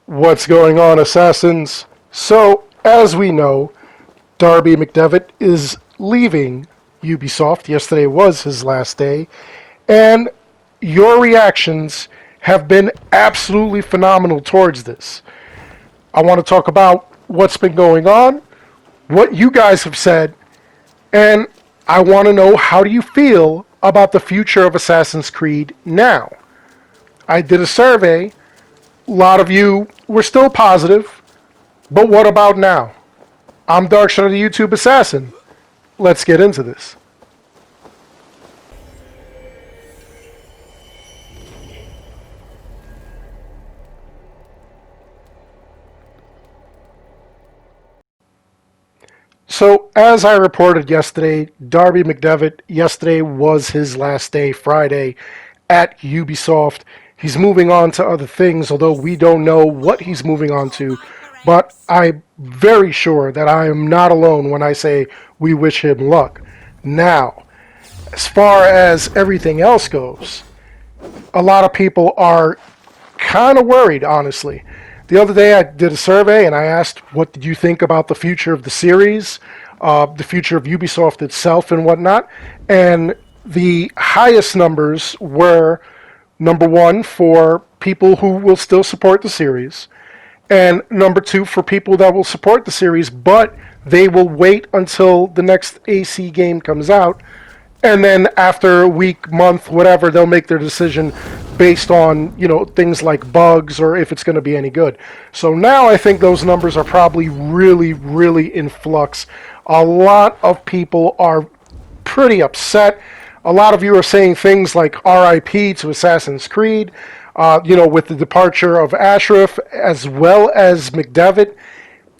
What's going on, Assassins? So, as we know, Darby McDevitt is leaving Ubisoft. Yesterday was his last day. And your reactions have been absolutely phenomenal towards this. I want to talk about what's been going on, what you guys have said, and I want to know, how do you feel about the future of Assassin's Creed now? I did a survey. A lot of you were still positive, but what about now? I'm Darkshot, the YouTube Assassin. Let's get into this. So, as I reported yesterday, Darby McDevitt, yesterday was his last day, Friday, at Ubisoft. He's moving on to other things, although we don't know what he's moving on to. But I'm very sure that I am not alone when I say we wish him luck. Now, as far as everything else goes, a lot of people are kind of worried, honestly. The other day I did a survey and I asked, what did you think about the future of the series, the future of Ubisoft itself and whatnot? And the highest numbers were, number one, for people who will still support the series, and number two, for people that will support the series, but they will wait until the next AC game comes out, and then after a week, month, whatever, they'll make their decision based on, things like bugs or if it's going to be any good. So now I think those numbers are probably really, really in flux. A lot of people are pretty upset. A lot of you are saying things like RIP to Assassin's Creed, with the departure of Ashraf as well as McDevitt.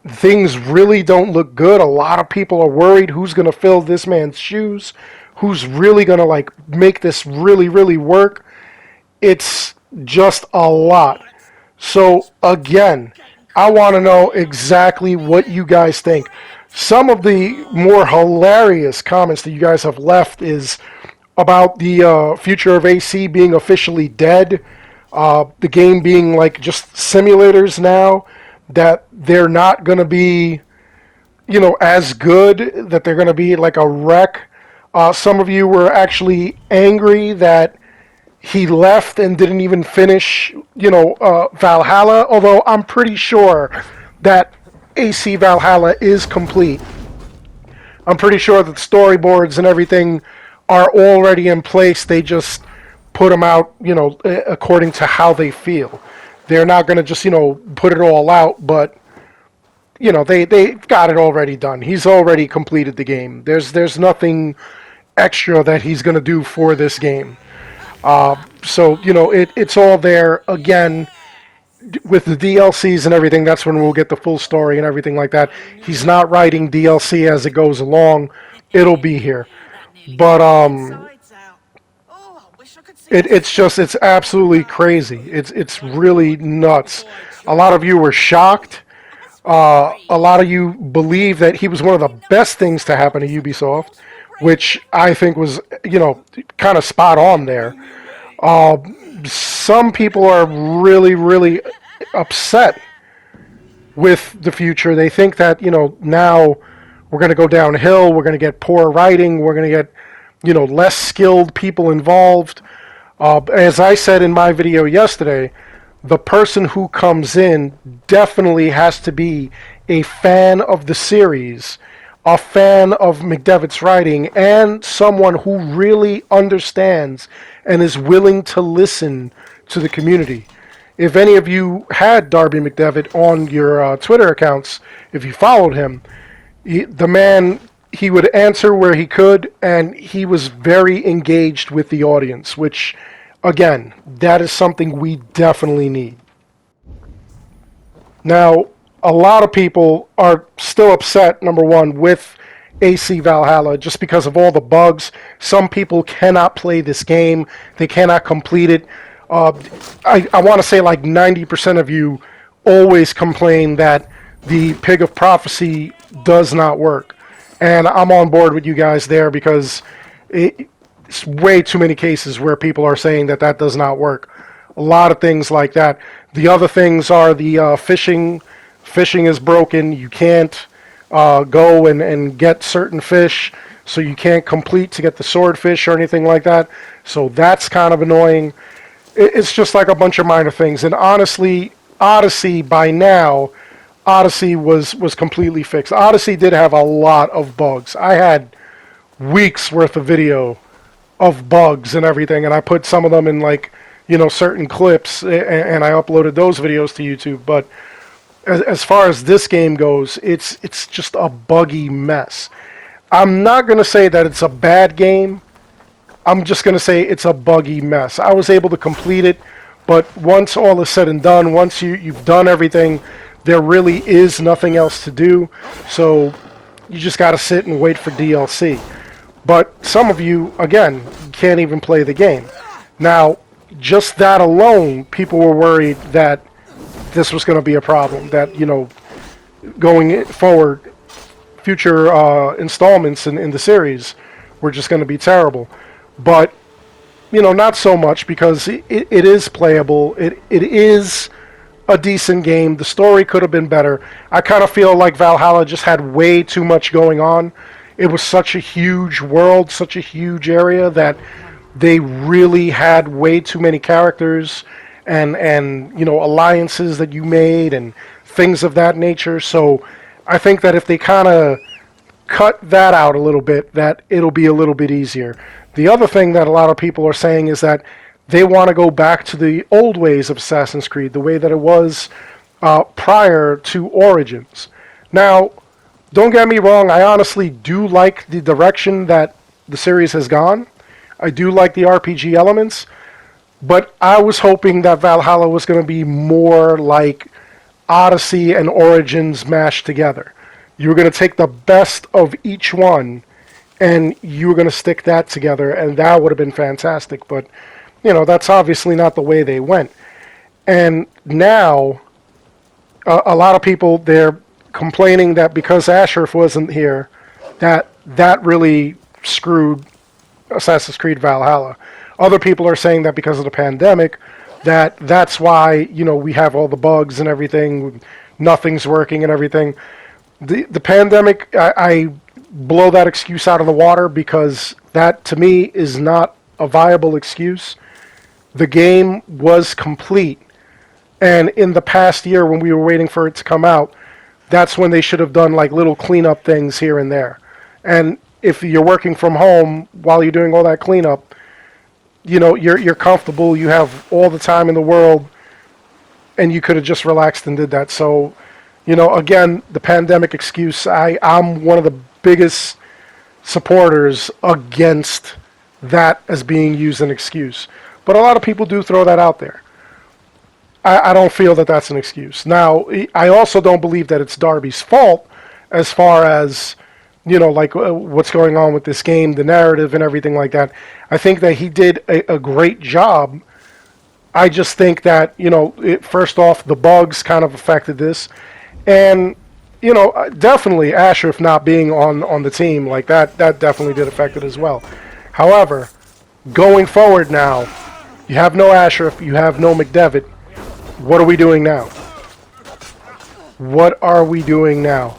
Things really don't look good. A lot of people are worried who's going to fill this man's shoes, who's really going to make this really, really work. It's just a lot. So again, I want to know exactly what you guys think. Some of the more hilarious comments that you guys have left is about the future of AC being officially dead, the game being just simulators now, that they're not going to be, as good, that they're going to be like a wreck. Some of you were actually angry that he left and didn't even finish, Valhalla, although I'm pretty sure that AC Valhalla is complete. I'm pretty sure that the storyboards and everything are already in place. They just put them out, according to how they feel. They're not going to just, put it all out, but they've got it already done. He's already completed the game. There's nothing extra that he's going to do for this game. So it's all there. Again, with the DLCs and everything, that's when we'll get the full story and everything like that. He's not writing DLC as it goes along. It'll be here. But it's absolutely crazy. It's really nuts. A lot of you were shocked. A lot of you believe that he was one of the best things to happen to Ubisoft, which I think was, kind of spot on there. Some people are really, really upset with the future. They think that, now we're going to go downhill. We're going to get poor writing. We're going to get, less skilled people involved. As I said in my video yesterday, the person who comes in definitely has to be a fan of the series, a fan of McDevitt's writing, and someone who really understands and is willing to listen to the community. If any of you had Darby McDevitt on your Twitter accounts, if you followed him, the man, he would answer where he could, and he was very engaged with the audience, which, again, that is something we definitely need. Now, a lot of people are still upset, number one, with AC Valhalla just because of all the bugs. Some people cannot play this game. They cannot complete it. I want to say 90% of you always complain that the Pig of Prophecy does not work. And I'm on board with you guys there, because it's way too many cases where people are saying that does not work. a lot of things like that. The other things are the fishing. Fishing is broken. You can't go and get certain fish, so you can't complete to get the swordfish or anything like that. So that's kind of annoying. It's just like a bunch of minor things. And honestly, Odyssey by now, Odyssey was completely fixed. Odyssey did have a lot of bugs. I had weeks worth of video of bugs and everything, and I put some of them in like, certain clips, and I uploaded those videos to YouTube. But as far as this game goes, it's just a buggy mess. I'm not going to say that it's a bad game. I'm just going to say it's a buggy mess. I was able to complete it, but once all is said and done, once you've done everything, there really is nothing else to do. So you just got to sit and wait for DLC. But some of you, again, can't even play the game. Now, just that alone, people were worried that this was going to be a problem, that, going forward, future installments in the series were just going to be terrible. But, not so much, because it is playable. It is a decent game. The story could have been better. I kind of feel like Valhalla just had way too much going on. It was such a huge world, such a huge area, that they really had way too many characters and alliances that you made and things of that nature. So I think that if they kind of cut that out a little bit, that it'll be a little bit easier. The other thing that a lot of people are saying is that they want to go back to the old ways of Assassin's Creed, the way that it was prior to Origins. Now, don't get me wrong, I honestly do like the direction that the series has gone. I do like the RPG elements, but I was hoping that Valhalla was going to be more like Odyssey and Origins mashed together. You were going to take the best of each one, and you were going to stick that together, and that would have been fantastic. But, that's obviously not the way they went. And now, a lot of people, they're complaining that because Ashraf wasn't here, that really screwed Assassin's Creed Valhalla. Other people are saying that because of the pandemic, that's why, we have all the bugs and everything, nothing's working and everything. The pandemic, I blow that excuse out of the water, because that, to me, is not a viable excuse. The game was complete, and in the past year when we were waiting for it to come out, that's when they should have done like little cleanup things here and there. And if you're working from home while you're doing all that cleanup, you're comfortable, you have all the time in the world, and you could have just relaxed and did that. So, again, the pandemic excuse, I'm one of the biggest supporters against that as being used as an excuse. But a lot of people do throw that out there. I don't feel that that's an excuse. Now, I also don't believe that it's Darby's fault as far as, what's going on with this game, the narrative and everything like that. I think that he did a great job. I just think that, first off, the bugs kind of affected this. And, definitely Ashraf not being on the team, like that definitely did affect it as well. However, going forward now, you have no Ashraf, you have no McDevitt. What are we doing now? What are we doing now?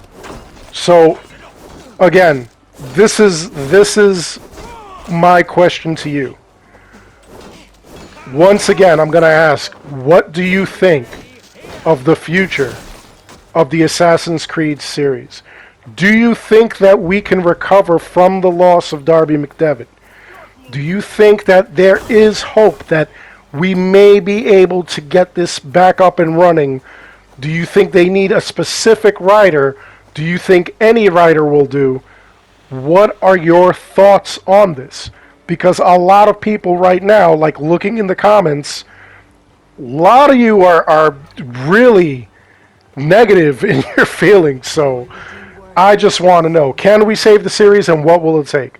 So, again, this is my question to you. Once again, I'm going to ask, what do you think of the future of the Assassin's Creed series? Do you think that we can recover from the loss of Darby McDevitt? Do you think that there is hope that we may be able to get this back up and running? Do you think they need a specific writer? Do you think any writer will do? What are your thoughts on this? Because a lot of people right now, like looking in the comments, a lot of you are really negative in your feelings. So I just want to know, can we save the series, and what will it take?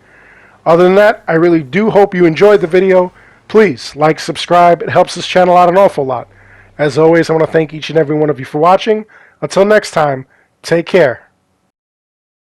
Other than that, I really do hope you enjoyed the video. Please like, subscribe. It helps this channel out an awful lot. As always, I want to thank each and every one of you for watching. Until next time, take care.